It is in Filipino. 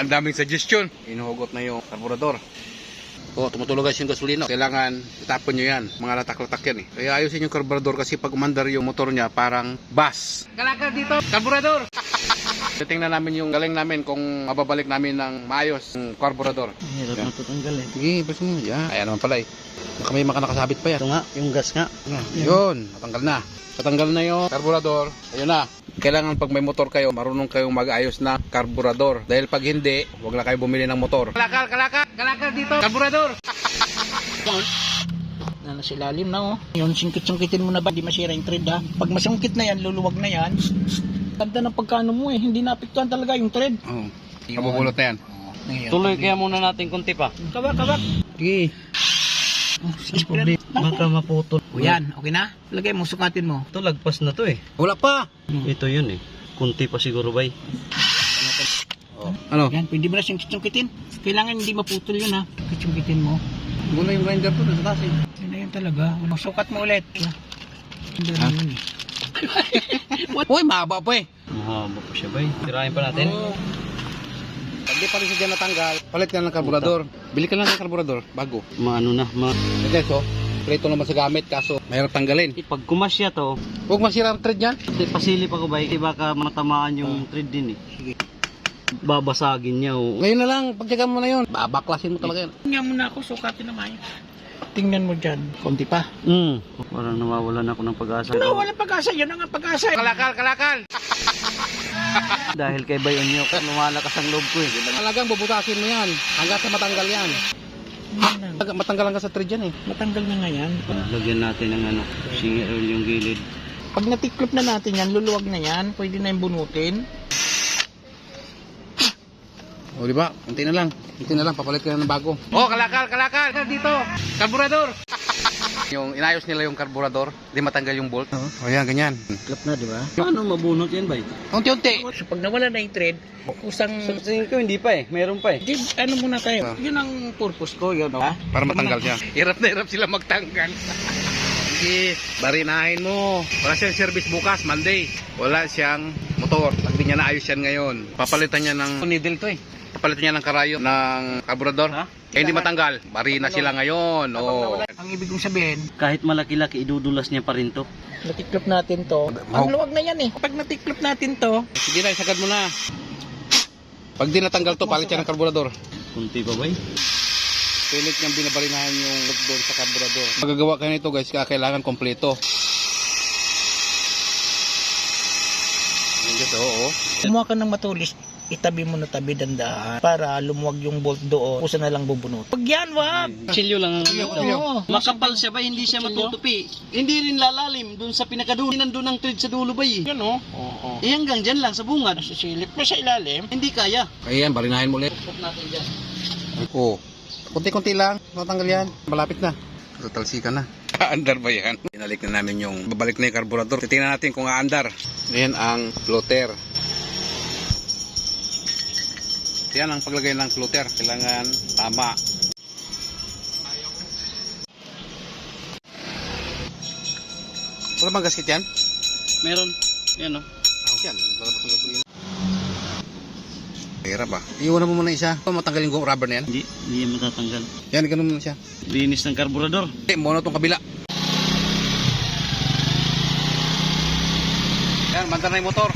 Ang daming suggestion. Inuhugot na yung karburador. Tumutulog guys yung gasolina. Kailangan itapon nyo yan. Mga latak-latak yan eh. Kaya ayusin yung karburador kasi pag umandar yung motor niya parang bus. Kalakal dito, karburador! Tingnan namin yung galing namin kung mababalik namin ng maayos yung karburador. Hirap na tatanggalin. Sige, basta mo. Yan. Ayan naman pala eh. Baka may nakasabit pa yan. Ito nga, yung gas nga. Yun, natanggal na. Natanggal na yung karburador. Ayun na. Kailangan pag may motor kayo, marunong kayong mag-ayos na karburador. Dahil pag hindi, huwag na kayo bumili ng motor. Kalakal dito, karburador! Nasa ilalim na oh. Yun, singkit-singkitin mo na ba? Hindi masira yung thread ha. Pag masungkit na yan, luluwag na yan. Ganda ng pagkano mo eh. Hindi naapektuhan talaga yung thread. Oo. Kabubulot na yan. Tuloy kaya muna natin kunti pa. Kawak. Sige. Baka maputol. O yan, okay na? Lagay mo, sukatin mo. Ito lagpas na to eh. Wala pa! Ito yun eh. Kunti pa siguro bay. Ano? Yan, pwede mo na singkit-singkitin. Kailangan hindi maputol yun ha. Singkit-singkitin mo. Muna yung grinder to, nasa taas eh. Yan na yan talaga. Sukat mo ulit. Hindi na yun eh. Uy, mahaba pa eh. Mahaba pa siya bay. Tirahin pa natin. Pag di pa rin siya dyan natanggal, palit ka ng karburador. Bili ka lang ng karburador, bago. Maano na. Ito so, preto naman sa gamit, kaso mahirap tanggalin. Pag kumasya to, Huwag masira ang thread yan. pasilip ako bay. Baka matamaan yung thread din eh. Sige. Babasagin niya oh. Ngayon na lang, pagtyagan mo na yun. Babaklasin mo talaga yan. Tingnan mo na ako, sukatin na maayos. Tingnan mo dyan, konti pa. Parang nawawalan ako ng pag-asa. Wala, walang pag-asa, yun ang pag-asa. Kalakal! Dahil kay Bayon nyo, lumalakas ang loob ko eh. Talagang bubutasin mo yan, hanggang sa matanggal yan. Matanggal hanggang sa thread yan eh. Matanggal na nga yan. Lagyan natin ng ano, singer oil yung gilid. Pag natiklop na natin yan, luluwag na yan, pwede na yung bunutin. O di ba? Kunti na lang, papalit ka na ng bago. Kalakal dito. Karburador. Yung inayos nila yung karburador, di matanggal yung bolt. O yan, ganyan. Tiklop na, di ba? Paano mabunot yan bay? Unti-unti. So pag nawala na yung thread, kusang... Sa tingin ko hindi pa eh, meron pa eh. Ano muna tayo? Yun ang purpose ko, yun o. Para matanggal siya. Hirap na hirap sila magtanggal. Sige, barinahin mo. Wala siyang service bukas, Monday. Wala siyang motor. Pag di niya naayos yan ngayon, papalitan niya ng needle to eh. Papalitan niya ng karayo ng karburador. Eh hindi matanggal. Barina sila ngayon. Oh. Ang ibig kong sabihin, Kahit malaki-laki, idudulas niya pa rin to. natiklop natin to. Ang luwag na yan eh. Pag natiklop natin to, Sige na, isagad mo na. Pag di natanggal to, palit siya ng karburador. Kunti pa bay? Pilit niyang binabarinahan yung doon sa karburador. Magagawa kayo nito guys, kailangan kompleto. Oo. kumuha ka ng matulis, itabi mo na tabi dandahan para lumuwag yung bolt doon. Kusa na lang bubunot. Pag yan, wag! Silyo lang ang Oo. makapal siya ba, hindi siya matutupi. Hindi rin lalalim dun sa pinakadulo. Nandun ang thread sa dulo ba eh. Yan o. Oo. Eh hanggang dyan lang sa bungad. Nasisilip pa sa ilalim. Hindi kaya. Ayan, barinahin mo ulit. Pupok natin dyan. Oo. Kunti-kunti lang. Matanggal yan. Malapit na. Tatalsikan na. Aandar ba yan? Binalik na namin yung babalik na yung karburador. Titingnan natin kung aandar. Ayan ang floater. Yan ang paglagay ng floater. Kailangan tama. Wala bang gasket yan? Meron. Yan o. Yan. Lalabas ng gasolina. Pera ba? Iwan mo muna isa. Matanggal yung rubber na yan. Hindi yan matatanggal. Yan, ganun muna siya. Linis ng karburador. Muna itong kabila. Yan, mandar na yung motor.